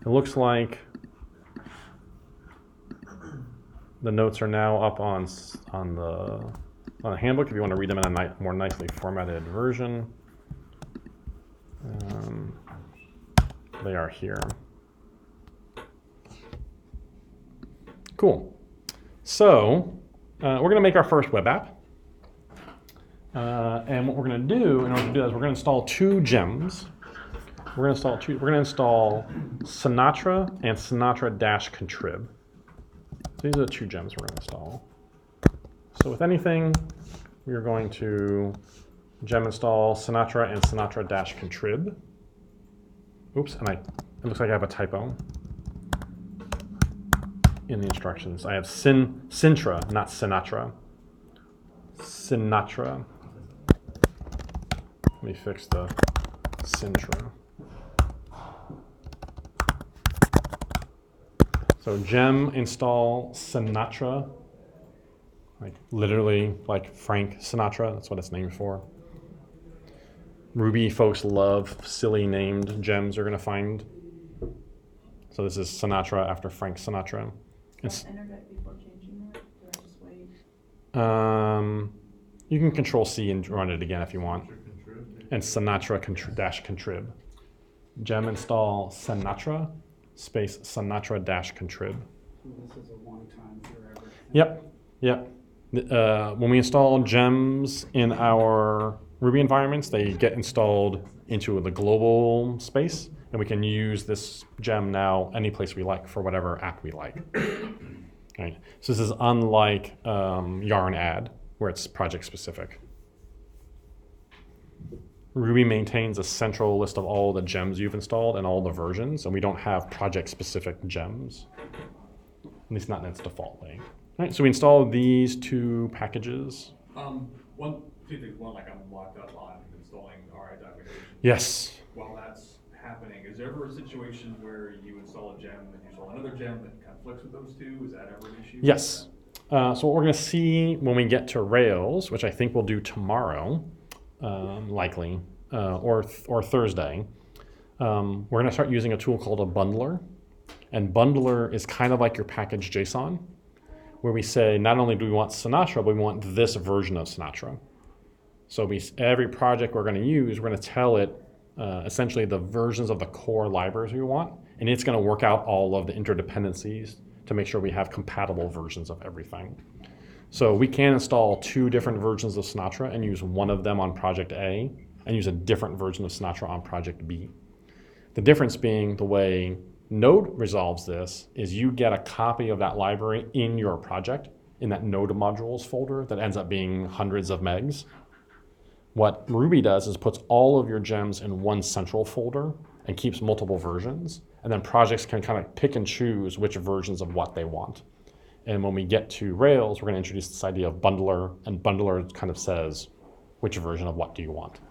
It looks like the notes are now up on the handbook if you want to read them in a more nicely formatted version. They are here. Cool. So we're going to make our first web app. And what we're going to do in order to do that is we're going to install two gems. We're going to install Sinatra and Sinatra-contrib. So these are the two gems we're going to install. So with anything, we're going to gem install Sinatra and Sinatra-contrib. Oops, and it looks like I have a typo in the instructions. I have Sintra, not Sinatra. Sinatra. Let me fix the Sintra. So gem install Sinatra, like literally like Frank Sinatra, that's what it's named for. Ruby folks love silly named gems you're going to find. So this is Sinatra after Frank Sinatra. It's internet before changing that? Do I just wait? You can Control C and run it again if you want. And Sinatra-contrib. Gem install Sinatra space Sinatra-contrib. So this is a one-time forever. Yep. When we install gems in our Ruby environments, they get installed into the global space, and we can use this gem now any place we like for whatever app we like. Right. So this is unlike yarn add, where it's project specific. Ruby maintains a central list of all the gems you've installed and all the versions, and we don't have project-specific gems, at least not in its default way. All right, so we installed these two packages. Two things. One, like I'm locked up on installing RI documentation. Yes. While that's happening, is there ever a situation where you install a gem and you install another gem that conflicts with those two? Is that ever an issue? Yes. So what we're going to see when we get to Rails, which I think we'll do tomorrow, likely, or Thursday, we're going to start using a tool called a bundler. And bundler is kind of like your package JSON, where we say not only do we want Sinatra, but we want this version of Sinatra. So every project we're going to use, we're going to tell it essentially the versions of the core libraries we want, and it's going to work out all of the interdependencies to make sure we have compatible versions of everything. So we can install two different versions of Sinatra and use one of them on project A and use a different version of Sinatra on project B. The difference being the way Node resolves this is you get a copy of that library in your project in that Node modules folder that ends up being hundreds of megs. What Ruby does is puts all of your gems in one central folder and keeps multiple versions, and then projects can kind of pick and choose which versions of what they want. And when we get to Rails, we're going to introduce this idea of bundler, and bundler kind of says, which version of what do you want?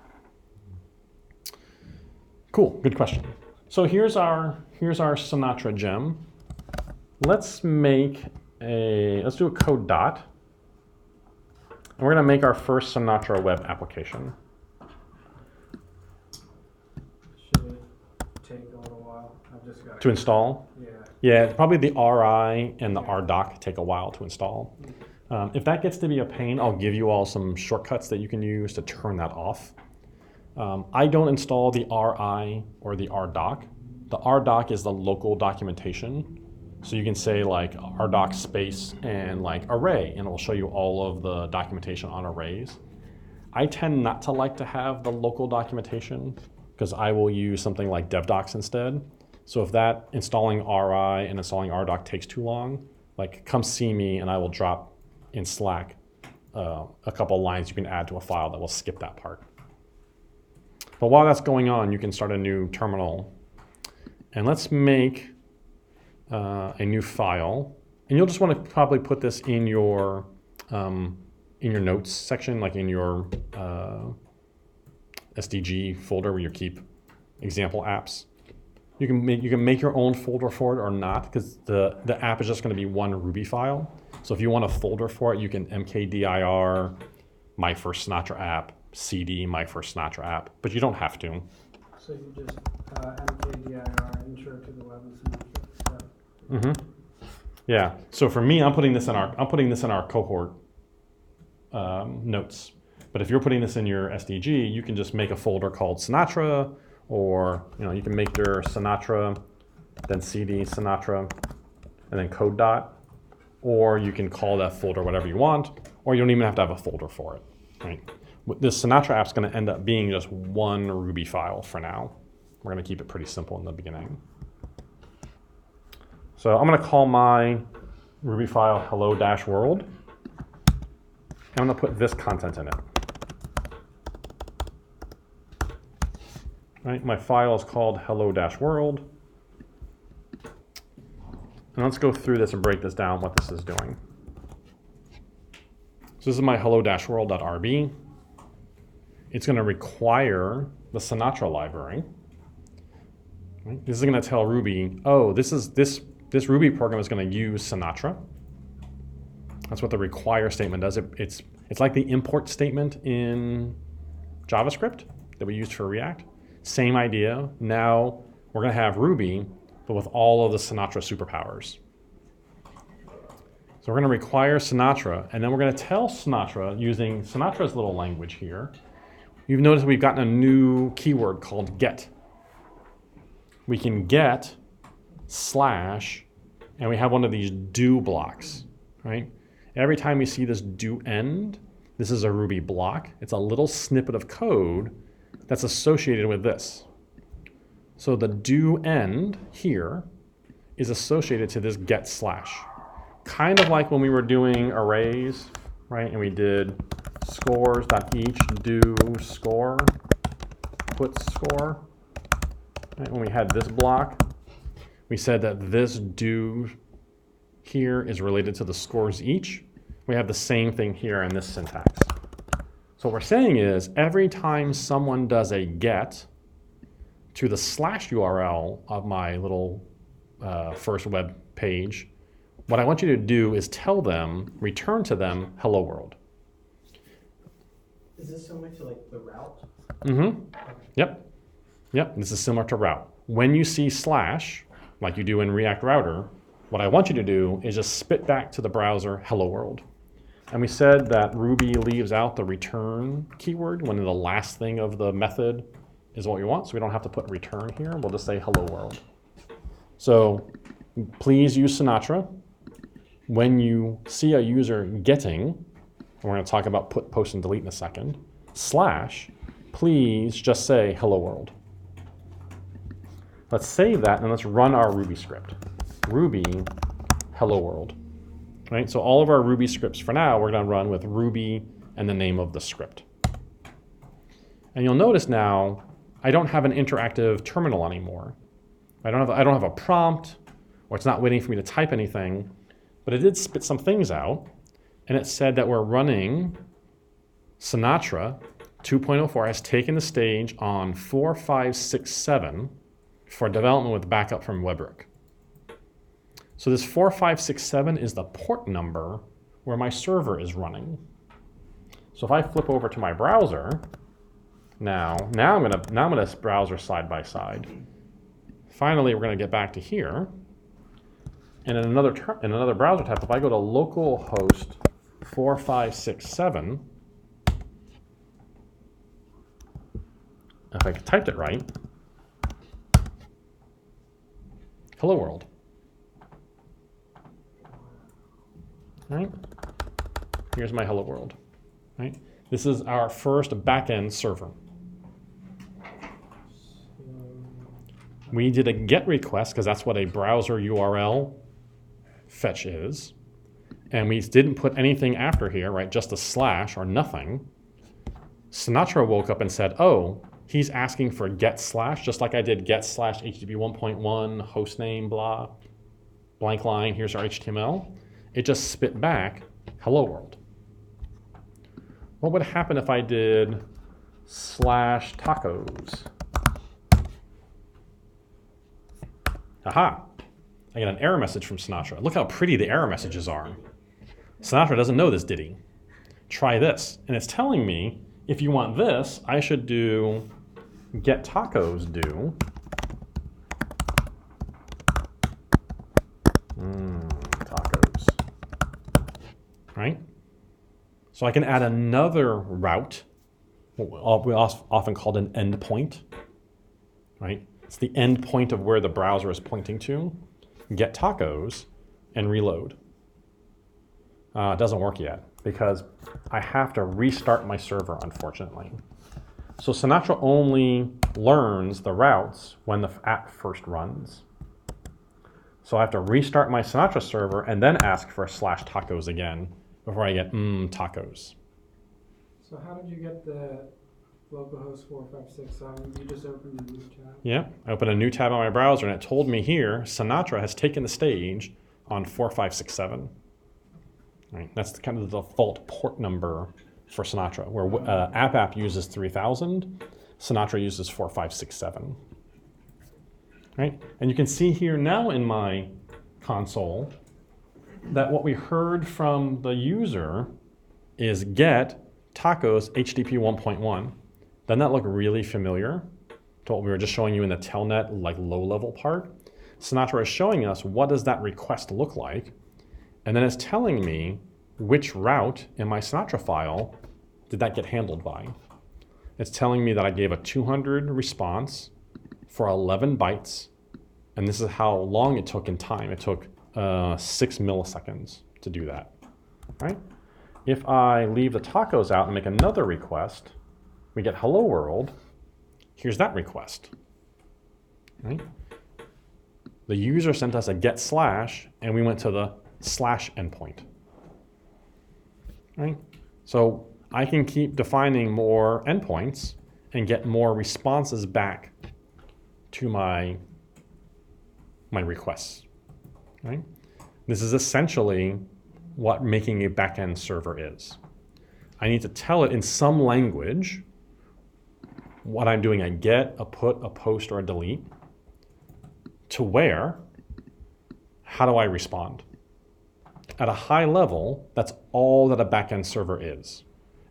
Cool, good question. So here's our Sinatra gem. Let's do a code dot. And we're going to make our first Sinatra web application. Should it take a little while? I've just got To install? Yeah. Yeah, probably the RI and the RDoc take a while to install. If that gets to be a pain, I'll give you all some shortcuts that you can use to turn that off. I don't install the RI or the RDoc. The RDoc is the local documentation. So you can say like RDoc space and like array, and it will show you all of the documentation on arrays. I tend not to like to have the local documentation because I will use something like DevDocs instead. So if that installing RI and installing RDoc takes too long, like come see me and I will drop in Slack a couple lines you can add to a file that will skip that part. But while that's going on, you can start a new terminal. And let's make a new file. And you'll just want to probably put this in your notes section, like in your SDG folder where you keep example apps. You can make your own folder for it or not, because the app is just going to be one Ruby file. So if you want a folder for it, you can mkdir my first Sinatra app, cd my first Sinatra app, but you don't have to. So you just mkdir intro to the web and sinatra. Mm-hmm. Yeah. So for me, I'm putting this in our cohort notes. But if you're putting this in your SDG, you can just make a folder called Sinatra, or you can make your Sinatra, then CD Sinatra, and then code dot, or you can call that folder whatever you want, or you don't even have to have a folder for it. Right? This Sinatra app's going to end up being just one Ruby file for now. We're going to keep it pretty simple in the beginning. So I'm going to call my Ruby file hello-world. I'm going to put this content in it. Right, my file is called hello-world. And let's go through this and break this down, what this is doing. So this is my hello-world.rb. It's going to require the Sinatra library. Right? This is going to tell Ruby, oh, this Ruby program is going to use Sinatra. That's what the require statement does. It's like the import statement in JavaScript that we used for React. Same idea. Now we're going to have Ruby, but with all of the Sinatra superpowers. So we're going to require Sinatra, and then we're going to tell Sinatra using Sinatra's little language here. You've noticed we've gotten a new keyword called get. We can get slash, and we have one of these do blocks, right? Every time we see this do end, this is a Ruby block. It's a little snippet of code that's associated with this. So the do end here is associated to this get slash. Kind of like when we were doing arrays, right? And we did scores.each do score, put score. Right? When we had this block, we said that this do here is related to the scores each. We have the same thing here in this syntax. So what we're saying is every time someone does a get to the slash URL of my little first web page, what I want you to do is tell them, return to them, hello world. Is this similar to like the route? Mm-hmm. Yep. Yep. This is similar to route. When you see slash, like you do in React Router, what I want you to do is just spit back to the browser, hello world. And we said that Ruby leaves out the return keyword when the last thing of the method is what we want. So we don't have to put return here. We'll just say hello world. So please use Sinatra. When you see a user getting, and we're going to talk about put, post, and delete in a second, slash, please just say hello world. Let's save that and let's run our Ruby script. Ruby hello world. Right? So all of our Ruby scripts for now, we're going to run with Ruby and the name of the script. And you'll notice now, I don't have an interactive terminal anymore. I don't have a prompt, or it's not waiting for me to type anything, but it did spit some things out, and it said that we're running Sinatra 2.04 has taken the stage on 4567 for development with backup from Webrook. So this 4567 is the port number where my server is running. So if I flip over to my browser, now I'm gonna browser side by side. Finally, we're gonna get back to here. And in another browser tab, if I go to localhost 4567, if I typed it right, hello world. Right? Here's my hello world. Right? This is our first backend server. We did a GET request because that's what a browser URL fetch is. And we didn't put anything after here, right? Just a slash or nothing. Sinatra woke up and said, oh, he's asking for get slash, just like I did get slash HTTP 1.1, hostname, blah, blank line, here's our HTML. It just spit back, hello world. What would happen if I did slash tacos? Aha, I get an error message from Sinatra. Look how pretty the error messages are. Sinatra doesn't know this, did he? Try this. And it's telling me, if you want this, I should do get tacos do? Tacos. Right? So I can add another route, what we often called an endpoint. Right? It's the endpoint of where the browser is pointing to. Get tacos and reload. It doesn't work yet because I have to restart my server, unfortunately. So Sinatra only learns the routes when the app first runs. So I have to restart my Sinatra server and then ask for /tacos again before I get tacos. So how did you get the localhost 4567? You just opened a new tab? Yeah, I opened a new tab on my browser and it told me here, Sinatra has taken the stage on 4567. Right, that's kind of the default port number for Sinatra, where AppApp uses 3000, Sinatra uses 4567. Right, and you can see here now in my console that what we heard from the user is get tacos HTTP 1.1. Doesn't that look really familiar to what we were just showing you in the telnet, like low-level part? Sinatra is showing us what does that request look like, and then it's telling me which route in my Sinatra file did that get handled by. It's telling me that I gave a 200 response for 11 bytes, and this is how long it took in time. It took 6 milliseconds to do that, right? If I leave the tacos out and make another request, we get hello world. Here's that request, right? The user sent us a get slash, and we went to the slash endpoint, right? So I can keep defining more endpoints and get more responses back to my requests, right? This is essentially what making a backend server is. I need to tell it in some language what I'm doing, a get, a put, a post, or a delete, to where, how do I respond? At a high level, that's all that a backend server is.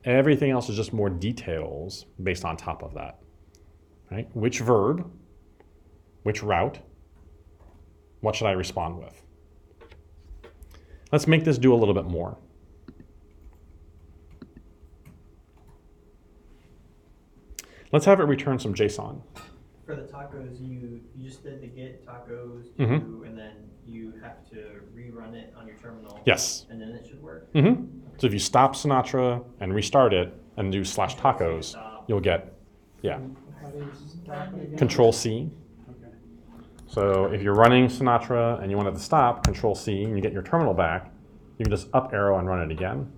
Everything else is just more details based on top of that, right? Which verb, which route, what should I respond with? Let's make this do a little bit more. Let's have it return some JSON. For the tacos, you just did the get tacos, Mhm. and then you have to rerun it on your terminal. Yes. And then it should work. So if you stop Sinatra and restart it and do /tacos, you'll get, yeah, How do you stop it again? Control C. Okay. So if you're running Sinatra and you want it to stop, Control C, and you get your terminal back, you can just up arrow and run it again.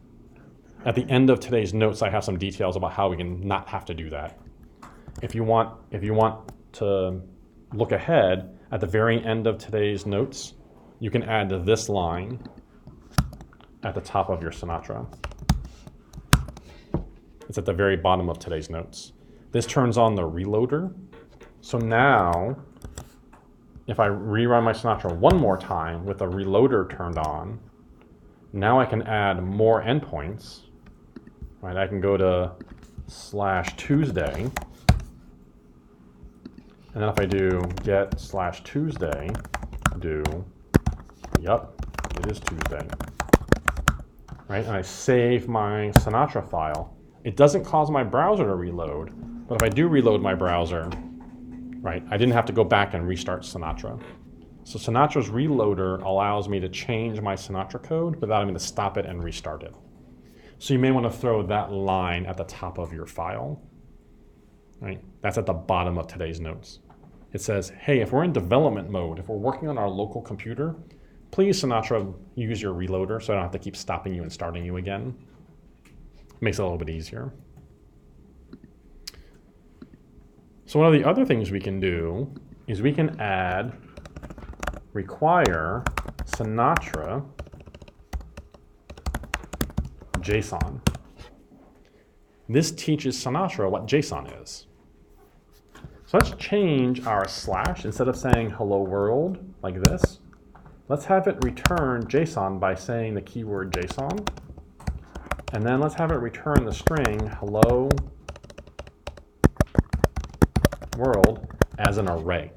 At the end of today's notes, I have some details about how we can not have to do that. If you want to look ahead, at the very end of today's notes, you can add this line at the top of your Sinatra. It's at the very bottom of today's notes. This turns on the reloader. So now, if I rerun my Sinatra one more time with the reloader turned on, now I can add more endpoints. Right, I can go to /Tuesday. And then if I do get /Tuesday, yup, it is Tuesday. Right, and I save my Sinatra file. It doesn't cause my browser to reload, but if I do reload my browser, right, I didn't have to go back and restart Sinatra. So Sinatra's reloader allows me to change my Sinatra code without having to stop it and restart it. So you may want to throw that line at the top of your file, right? That's at the bottom of today's notes. It says, hey, if we're in development mode, if we're working on our local computer, please, Sinatra, use your reloader so I don't have to keep stopping you and starting you again. Makes it a little bit easier. So one of the other things we can do is we can add require Sinatra JSON. This teaches Sinatra what JSON is. So let's change our slash. Instead of saying hello world like this, let's have it return JSON by saying the keyword JSON. And then let's have it return the string hello world as an array.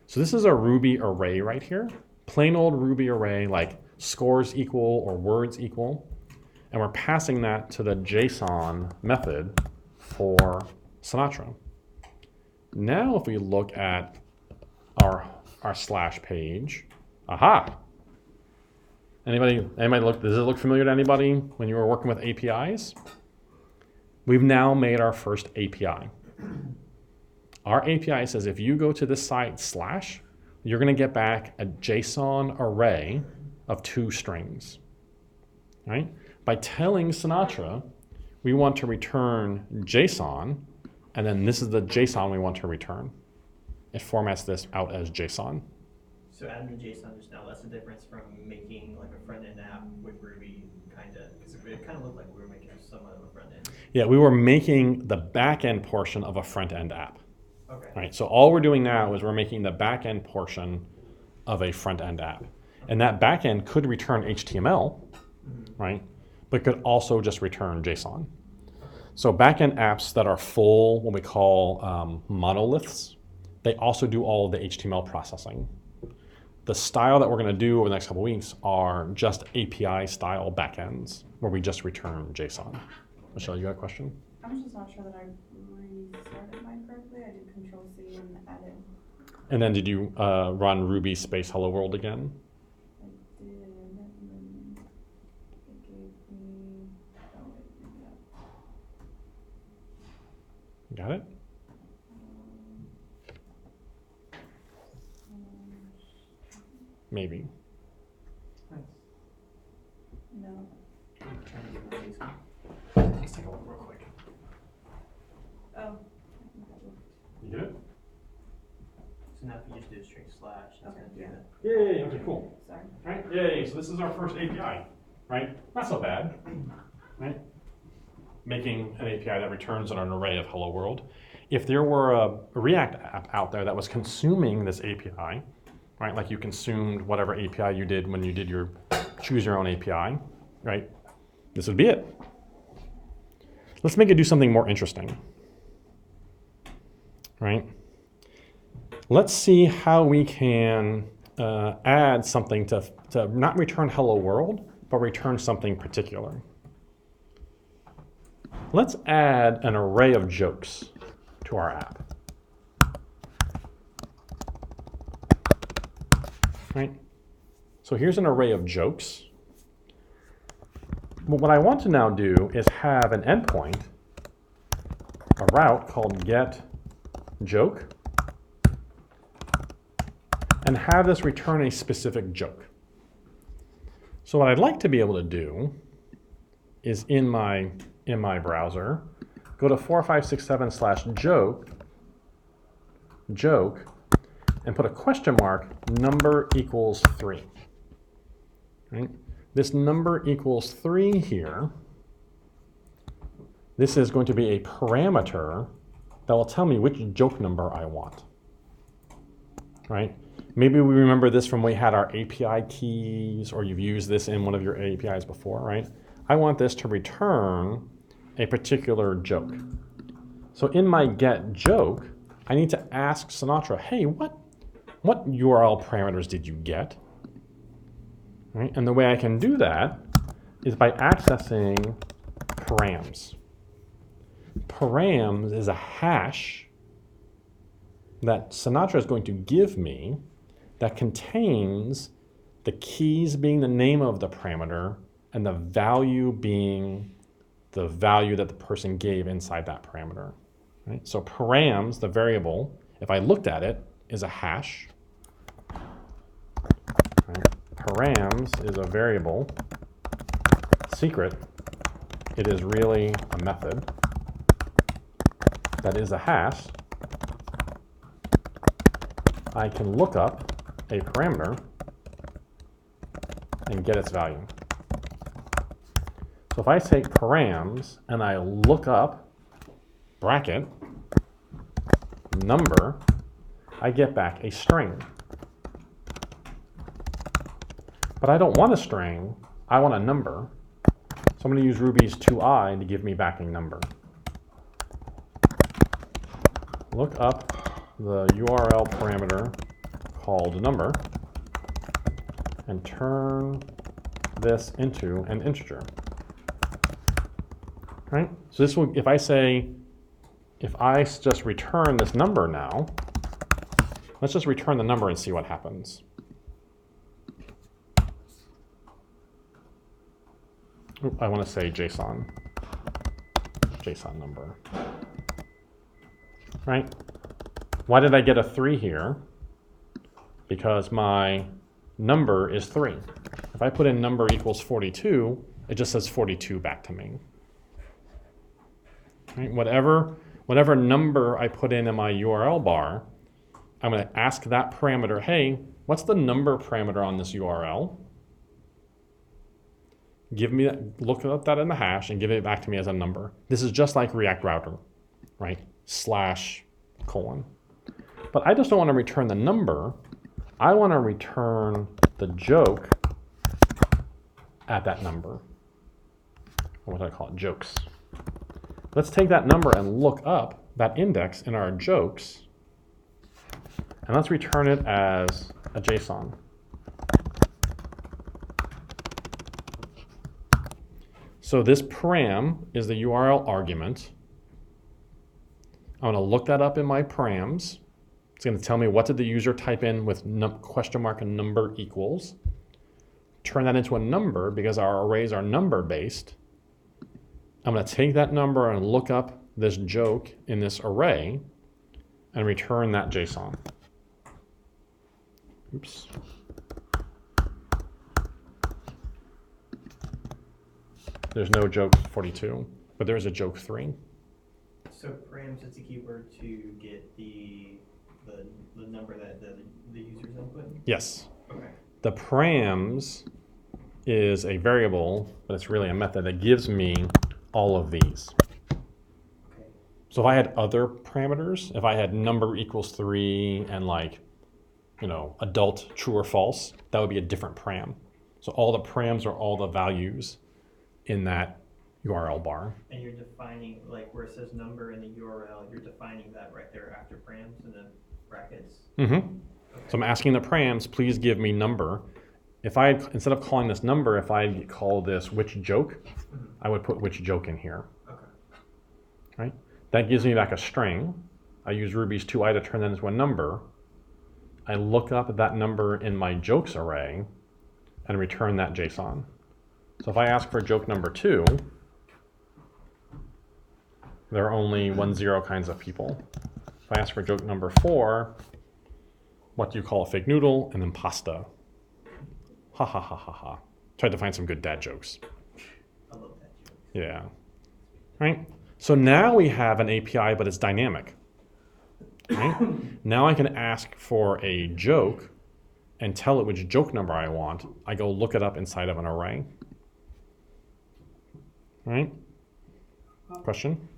So this is a Ruby array right here. Plain old Ruby array, like scores equal or words equal. And we're passing that to the JSON method for Sinatra. Now if we look at our slash page, aha! Anybody look, does it look familiar to anybody when you were working with APIs? We've now made our first API. Our API says if you go to this site slash, you're going to get back a JSON array of 2 strings. Right? By telling Sinatra we want to return JSON, and then this is the JSON we want to return. It formats this out as JSON. So adding the JSON just now, that's the difference from making like a front-end app with Ruby, kind of, because it kind of looked like we were making somewhat of a front-end. Yeah, we were making the back-end portion of a front-end app. Okay. Right, so all we're doing now is we're making the back-end portion of a front-end app. And that back-end could return HTML, right? But could also just return JSON. So back-end apps that are full, what we call monoliths, they also do all of the HTML processing. The style that we're going to do over the next couple of weeks are just API-style backends, where we just return JSON. Michelle, you got a question? I'm just not sure that I restarted mine correctly. I did Control-C and added. And then did you run Ruby space hello world again? I did, and then it gave me, oh wait, maybe that. Got it? Maybe. Nice. No. Let's take a look real quick. Oh. I think that worked. You get it? So now if you just do a string slash, it's Okay, going to do yeah. that. Yay, okay, cool. Sorry. Right, yay, so this is our first API, right? Not so bad, right? Making an API that returns an array of hello world. If there were a React app out there that was consuming this API, right? Like you consumed whatever API you did when you did your choose your own API, right? This would be it. Let's make it do something more interesting, right? Let's see how we can add something to not return hello world, but return something particular. Let's add an array of jokes to our app. Right? So here's an array of jokes. But what I want to now do is have an endpoint, a route called getJoke, and have this return a specific joke. So what I'd like to be able to do is in my browser, go to 4567/joke, and put a question mark, number equals 3. Right? This number equals 3 here, this is going to be a parameter that will tell me which joke number I want. Right? Maybe we remember this from when we had our API keys, or you've used this in one of your APIs before, right? I want this to return a particular joke. So in my getJoke, I need to ask Sinatra, hey, what URL parameters did you get? Right? And the way I can do that is by accessing params. Params is a hash that Sinatra is going to give me that contains the keys being the name of the parameter and the value being the value that the person gave inside that parameter. Right? So params, the variable, if I looked at it, is a hash. Right? Params is a variable. Secret, it is really a method that is a hash. I can look up a parameter and get its value. So if I take params and I look up bracket number, I get back a string. But I don't want a string, I want a number. So I'm going to use Ruby's toI to give me back a number. look up the URL parameter called number and turn this into an integer. Right? So this will, if I just return this number now, let's just return the number and see what happens. I want to say JSON number. Right? Why did I get a 3 here? Because my number is 3. If I put in number equals 42, it just says 42 back to me. Right? Whatever number I put in my URL bar, I'm going to ask that parameter, hey, what's the number parameter on this URL? Give me that, look up that in the hash and give it back to me as a number. This is just like React Router, right? /:. But I just don't want to return the number. I want to return the joke at that number. Or what do I call it? Jokes. Let's take that number and look up that index in our jokes, and let's return it as a JSON. So this param is the URL argument. I'm going to look that up in my params. It's going to tell me what did the user type in with question mark and number equals. Turn that into a number because our arrays are number based. I'm going to take that number and look up this joke in this array and return that JSON. Oops. There's no joke 42, but there is a joke 3. So params is the keyword to get the number that the user's input? Yes. Okay. The params is a variable, but it's really a method that gives me all of these. Okay. So if I had other parameters, if I had number equals 3 and like, adult true or false, that would be a different param. So all the params are all the values in that URL bar. And you're defining, like where it says number in the URL, you're defining that right there after params and then brackets? Mm-hmm. Okay. So I'm asking the params, please give me number. If I, instead of calling this number, if I call this which joke, I would put which joke in here. Okay. Right? That gives me back a string. I use Ruby's 2i to turn that into a number. I look up that number in my jokes array and return that JSON. So if I ask for joke number 2, there are only 1, 0 kinds of people. If I ask for joke number 4, what do you call a fake noodle? And then pasta. Ha ha ha ha ha. Tried to find some good dad jokes. I love that joke. Yeah. Right? So now we have an API, but it's dynamic. Right? Now I can ask for a joke and tell it which joke number I want. I go look it up inside of an array. Right? Question?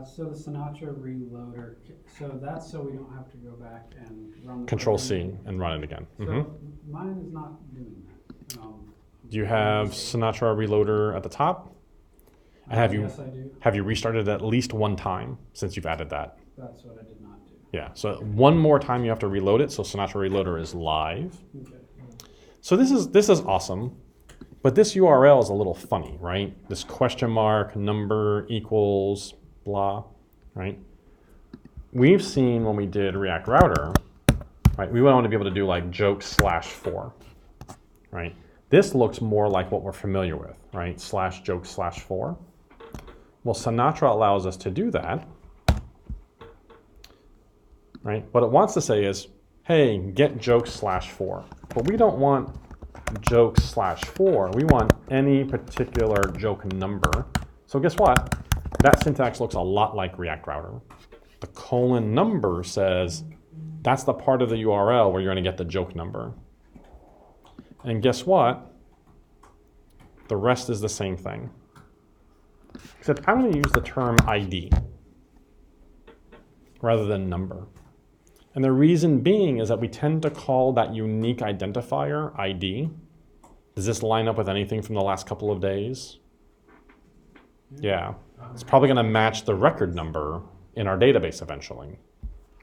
So the Sinatra reloader, so that's so we don't have to go back and run the Control program. C and run it again. So Mhm. mine is not doing that. Do you have Sinatra Reloader at the top? And have you Yes, I do. have you restarted at least one time since you've added that? That's what I did not do. Yeah. So one more time you have to reload it. So Sinatra Reloader is live. Okay. So this is awesome, but this URL is a little funny, right? This question mark number equals blah, right? We've seen when we did React Router, right? We want to be able to do like joke/4, right? This looks more like what we're familiar with, right? /joke/4. Well, Sinatra allows us to do that, right? What it wants to say is, hey, get joke/4. But we don't want joke/4. We want any particular joke number. So guess what? That syntax looks a lot like React Router. The colon number says that's the part of the URL where you're going to get the joke number. And guess what? The rest is the same thing. Except I'm going to use the term ID rather than number. And the reason being is that we tend to call that unique identifier ID. Does this line up with anything from the last couple of days? Yeah. It's probably going to match the record number in our database eventually,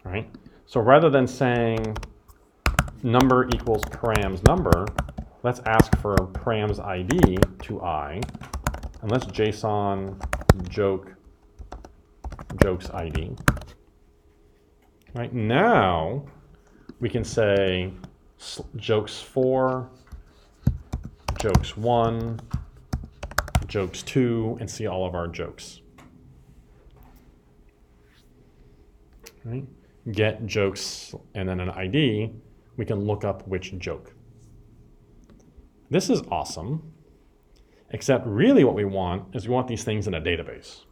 right? So rather than saying number equals params number, let's ask for params ID to I, and let's JSON jokes ID. Right now, we can say jokes 4, jokes 1, jokes 2, and see all of our jokes. Right? Get jokes and then an ID, we can look up which joke. This is awesome, except really what we want is we want these things in a database,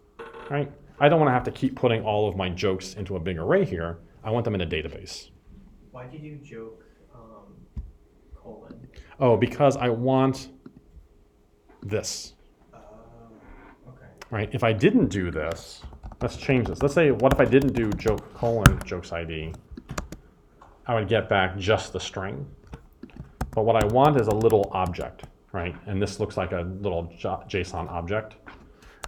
right? I don't want to have to keep putting all of my jokes into a big array here. I want them in a database. Why did you joke colon? Oh, because I want this, Okay. right? If I didn't do this, let's change this. Let's say, what if I didn't do joke colon jokes ID? I would get back just the string. But what I want is a little object, right? And this looks like a little JSON object.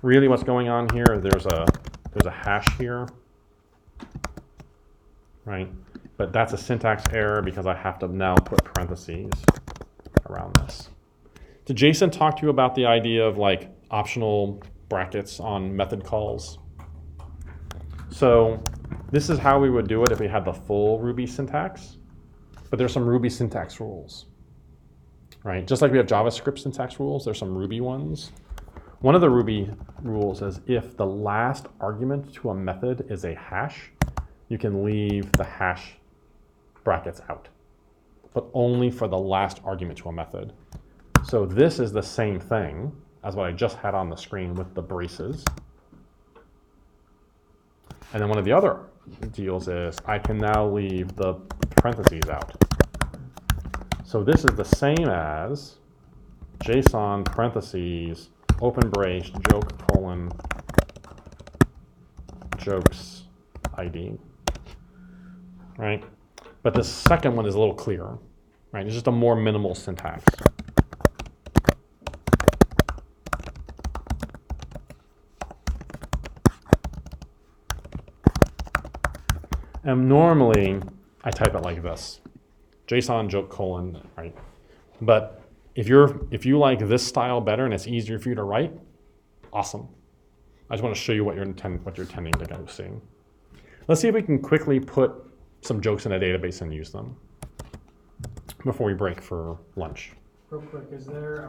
Really what's going on here, there's a hash here, right? But that's a syntax error because I have to now put parentheses around this. Did Jason talk to you about the idea of like optional brackets on method calls? So this is how we would do it if we had the full Ruby syntax, but there's some Ruby syntax rules, right? Just like we have JavaScript syntax rules, there's some Ruby ones. One of the Ruby rules is if the last argument to a method is a hash, you can leave the hash brackets out, but only for the last argument to a method. So this is the same thing as what I just had on the screen with the braces. And then one of the other deals is I can now leave the parentheses out. So this is the same as JSON parentheses open brace joke colon jokes ID, right? But the second one is a little clearer, right? It's just a more minimal syntax. And normally I type it like this, JSON joke colon, right? But if you like this style better and it's easier for you to write, awesome. I just want to show you what you're intending to go see. Let's see if we can quickly put some jokes in a database and use them before we break for lunch. Real quick, is there,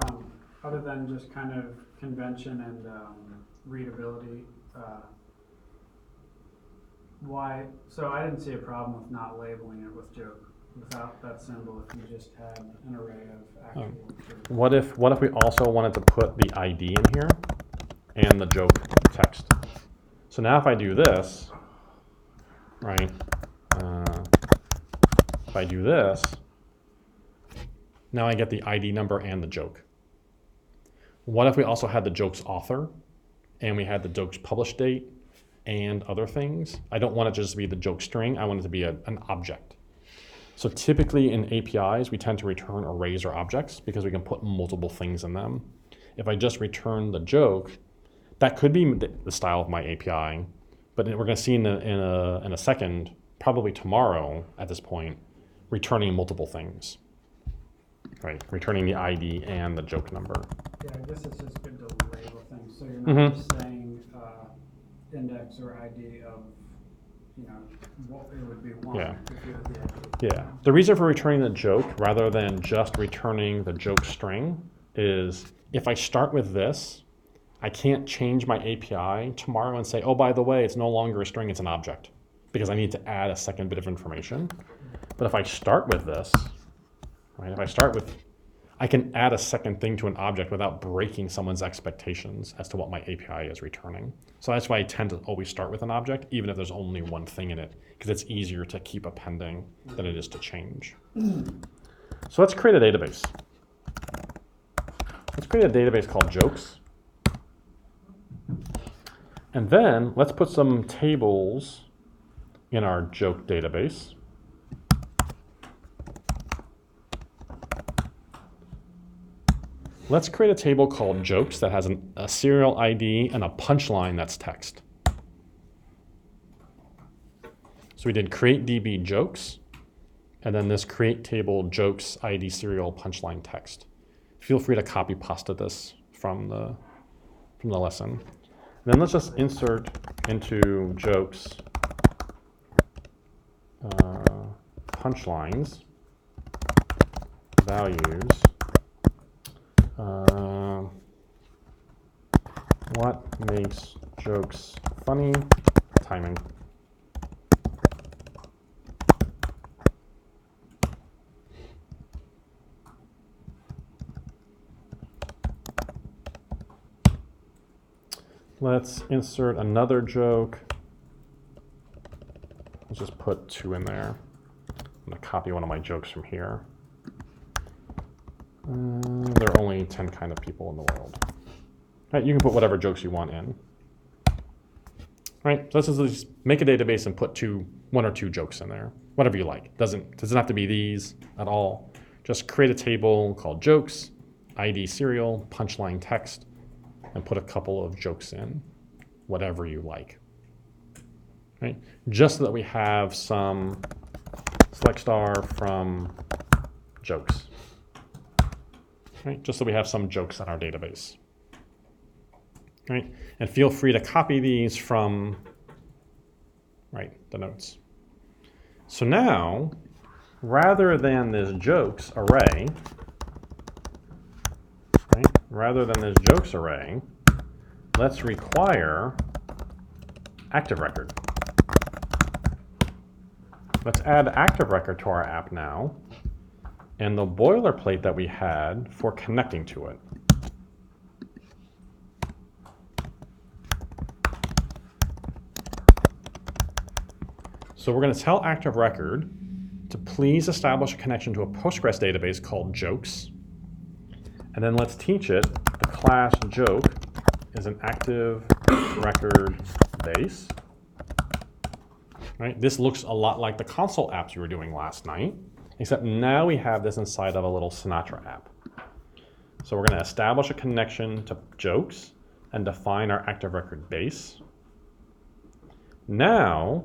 other than just kind of convention and readability, why, so I didn't see a problem with not labeling it with joke, without that symbol, if you just had an array of actual jokes. What if we also wanted to put the ID in here and the joke text? So now if I do this, right, if I do this, now I get the ID number and the joke. What if we also had the joke's author and we had the joke's publish date and other things? I don't want it just to be the joke string. I want it to be an object. So typically in APIs, we tend to return arrays or objects because we can put multiple things in them. If I just return the joke, that could be the style of my API, but we're going to see in a second, probably tomorrow at this point, returning multiple things, right? Returning the ID and the joke number. Yeah, I guess it's just good to label things, so you're not just saying index or ID of, you know, what it would be one Yeah. if you had the ID. Yeah. The reason for returning the joke rather than just returning the joke string is if I start with this, I can't change my API tomorrow and say, oh, by the way, it's no longer a string, it's an object, because I need to add a second bit of information. But if I start with this, right, I can add a second thing to an object without breaking someone's expectations as to what my API is returning. So that's why I tend to always start with an object, even if there's only one thing in it, because it's easier to keep appending than it is to change. So let's create a database. Let's create a database called jokes. And then let's put some tables in our joke database. Let's create a table called jokes that has a serial ID and a punchline that's text. So we did create DB jokes, and then this create table jokes ID serial punchline text. Feel free to copy pasta this from the lesson. And then let's just insert into jokes punchlines values. What makes jokes funny? Timing. Let's insert another joke. Let's just put 2 in there. I'm going to copy one of my jokes from here. There are only 10 kind of people in the world. Right, you can put whatever jokes you want in. Right, so let's just make a database and put 1 or 2 jokes in there. Whatever you like. Doesn't have to be these at all. Just create a table called jokes, ID serial, punchline text, and put a couple of jokes in, whatever you like. Right? Just so that we have some select star from jokes. Right? Just so we have some jokes in our database. Right? And feel free to copy these from the notes. So now, rather than this jokes array, let's require active record. Let's add active record to our app now, and the boilerplate that we had for connecting to it. So we're going to tell active record to please establish a connection to a Postgres database called jokes. And then let's teach it the class joke is an active record base. Right? This looks a lot like the console apps we were doing last night, except now we have this inside of a little Sinatra app. So we're going to establish a connection to jokes and define our active record base. Now,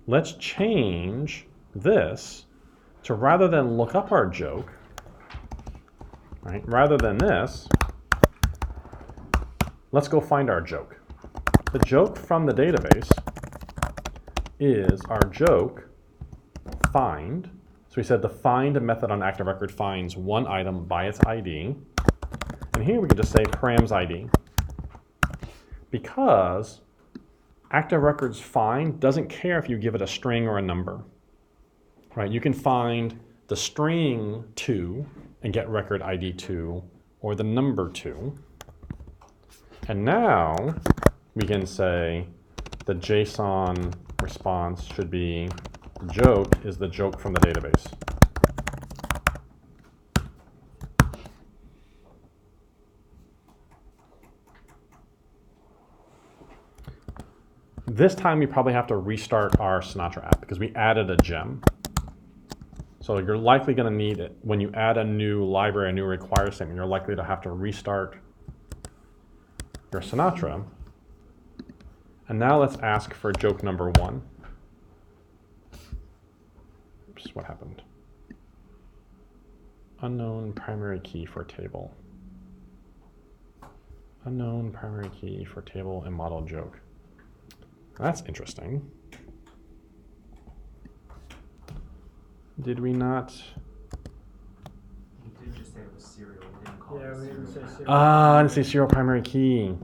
let's change this to, rather than look up our joke, right? Rather than this, let's go find our joke. The joke from the database is our joke find. So we said the find method on active record finds one item by its ID. And here we can just say params ID. Because active records find doesn't care if you give it a string or a number. Right? You can find the string 2 and get record ID 2, or the number 2. And now we can say the JSON response should be joke is the joke from the database. This time we probably have to restart our Sinatra app because we added a gem. So you're likely going to need it when you add a new library, a new require statement, you're likely to have to restart your Sinatra. And now let's ask for joke number 1. Oops, what happened? Unknown primary key for table. Unknown primary key for table and model joke. That's interesting. Did we not? You did just say it was serial. We didn't call Yeah, it we didn't say serial. serial. I didn't say serial primary key.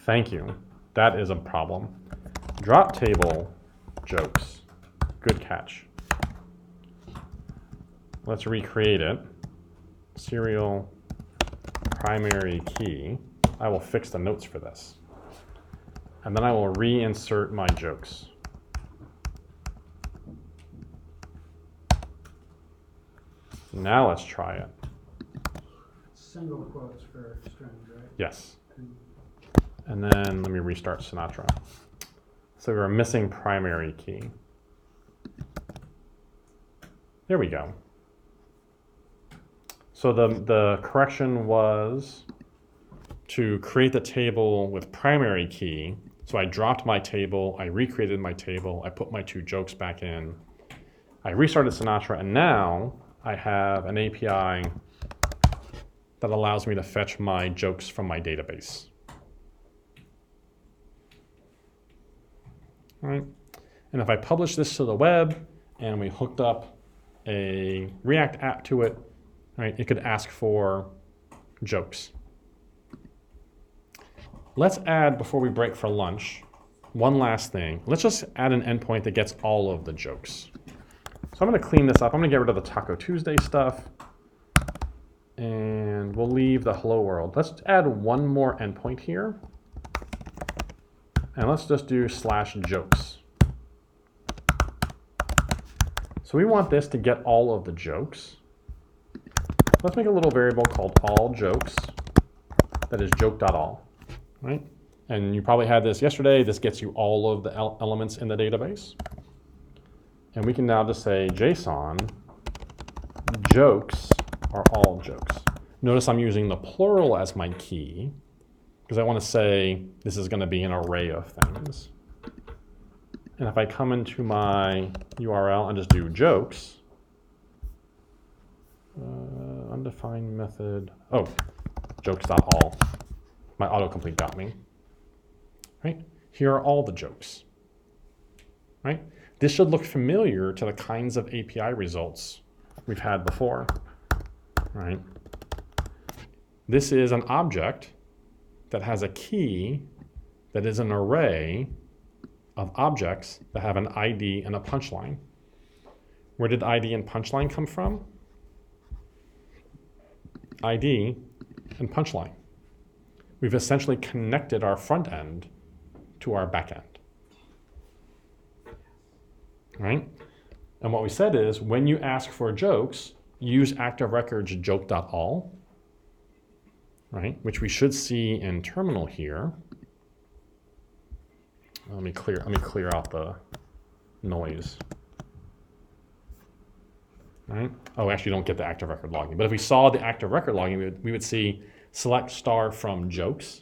Thank you. That is a problem. Drop table jokes. Good catch. Let's recreate it. Serial primary key. I will fix the notes for this. And then I will reinsert my jokes. Now let's try it. Single quotes for strings, right? Yes. And then let me restart Sinatra. So we're missing primary key. There we go. So the correction was to create the table with primary key So I dropped my table, I recreated my table, I put my 2 jokes back in, I restarted Sinatra, and now I have an API that allows me to fetch my jokes from my database. All right. And if I publish this to the web and we hooked up a React app to it, right, it could ask for jokes. Let's add, before we break for lunch, one last thing. Let's just add an endpoint that gets all of the jokes. So I'm going to clean this up. I'm going to get rid of the Taco Tuesday stuff. And we'll leave the hello world. Let's add one more endpoint here. And let's just do /jokes. So we want this to get all of the jokes. Let's make a little variable called all jokes that is joke.all, right? And you probably had this yesterday. This gets you all of the elements in the database. And we can now just say JSON jokes are all jokes. Notice I'm using the plural as my key because I want to say this is going to be an array of things. And if I come into my URL and just do jokes, undefined method, oh, jokes.all. My autocomplete got me. Right? Here are all the jokes. Right? This should look familiar to the kinds of API results we've had before. Right? This is an object that has a key that is an array of objects that have an ID and a punchline. Where did ID and punchline come from? ID and punchline. We've essentially connected our front end to our back end. Right? And what we said is when you ask for jokes, use active records joke.all, right? Which we should see in terminal here. Let me clear out the noise. Right? Oh, actually, you don't get the active record logging. But if we saw the active record logging, we would see select star from jokes.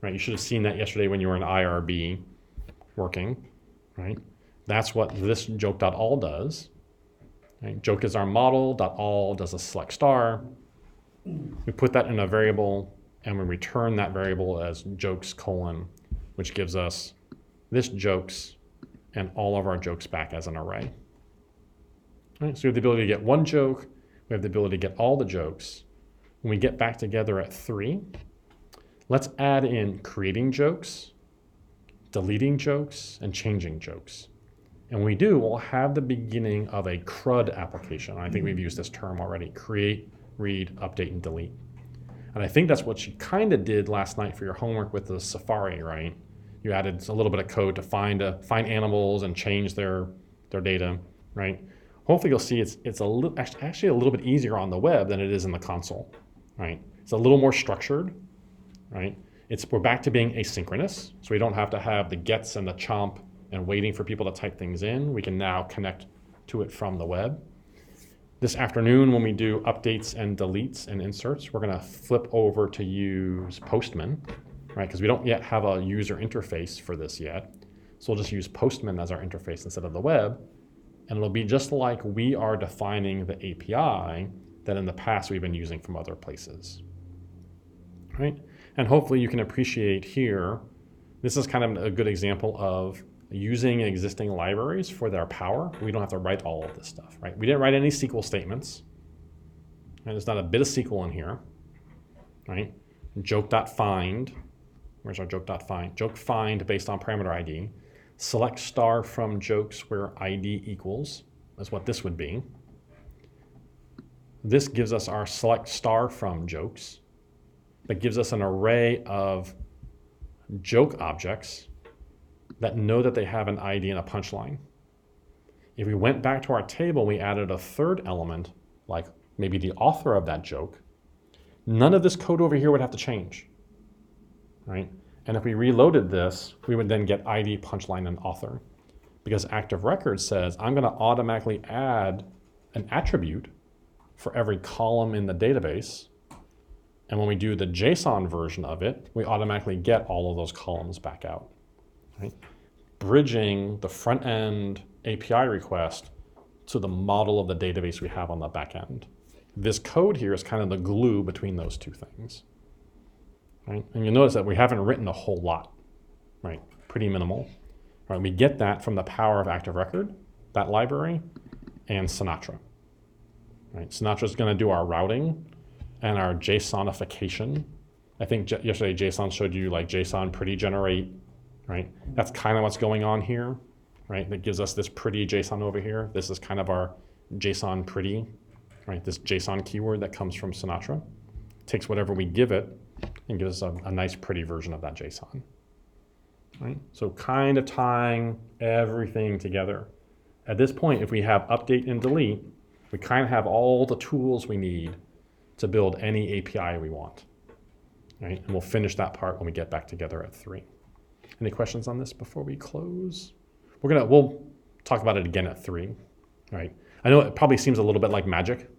Right? You should have seen that yesterday when you were in IRB working. Right? That's what this joke.all does. Right? Joke is our model. .all does a select star. We put that in a variable, and we return that variable as jokes : which gives us this jokes and all of our jokes back as an array. Right, so we have the ability to get one joke. We have the ability to get all the jokes. When we get back together at 3, let's add in creating jokes, deleting jokes, and changing jokes. And when we do, we'll have the beginning of a CRUD application. I think we've used this term already: create, read, update, and delete. And I think that's what you kind of did last night for your homework with the Safari, right? You added a little bit of code to find animals and change their data, right? Hopefully you'll see it's actually a little bit easier on the web than it is in the console, right? It's a little more structured, right? We're back to being asynchronous, so we don't have to have the gets and the chomp and waiting for people to type things in. We can now connect to it from the web. This afternoon, when we do updates and deletes and inserts, we're going to flip over to use Postman, right? Because we don't yet have a user interface for this yet. So we'll just use Postman as our interface instead of the web. And it'll be just like we are defining the API that in the past we've been using from other places, right? And hopefully you can appreciate here, this is kind of a good example of using existing libraries for their power. We don't have to write all of this stuff, right? We didn't write any SQL statements, and there's not a bit of SQL in here, right? Joke.find, where's our joke.find? Joke find based on parameter ID. Select star from jokes where ID equals, that's what this would be. This gives us our select star from jokes. That gives us an array of joke objects that know that they have an ID and a punchline. If we went back to our table, we added a third element, like maybe the author of that joke, none of this code over here would have to change, right? And if we reloaded this, we would then get ID, punchline, and author. Because active record says, I'm going to automatically add an attribute for every column in the database. And when we do the JSON version of it, we automatically get all of those columns back out. right? Bridging the front end API request to the model of the database we have on the back end. This code here is kind of the glue between those two things, right? And you'll notice that we haven't written a whole lot, right? Pretty minimal, right? We get that from the power of Active Record, that library, and Sinatra, right? Sinatra is going to do our routing and our JSONification. I think yesterday JSON showed you like JSON pretty generate, right? That's kind of what's going on here, right? That gives us this pretty JSON over here. This is kind of our JSON pretty, right? This JSON keyword that comes from Sinatra. Takes whatever we give it and gives us a nice pretty version of that JSON, right? So kind of tying everything together. At this point, if we have update and delete, we kind of have all the tools we need to build any API we want, right? And we'll finish that part when we get back together at 3. Any questions on this before we close? We'll talk about it again at 3, right? I know it probably seems a little bit like magic,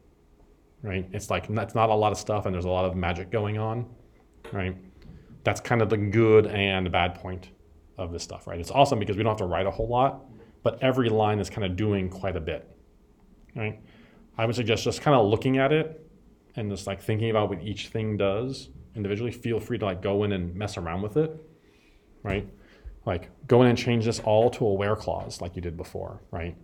right? It's like, it's not a lot of stuff and there's a lot of magic going on, right? That's kind of the good and bad point of this stuff, right? It's awesome because we don't have to write a whole lot, but every line is kind of doing quite a bit, right? I would suggest just kind of looking at it and just like thinking about what each thing does individually. Feel free to like go in and mess around with it, right? Like go in and change this all to a where clause like you did before, right?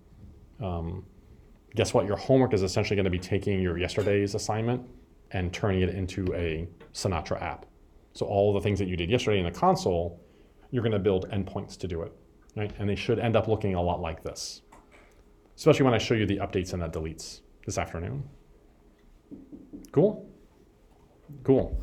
Guess what? Your homework is essentially going to be taking your yesterday's assignment and turning it into a Sinatra app. So all the things that you did yesterday in the console, you're going to build endpoints to do it, right? And they should end up looking a lot like this, especially when I show you the updates and the deletes this afternoon. Cool? Cool.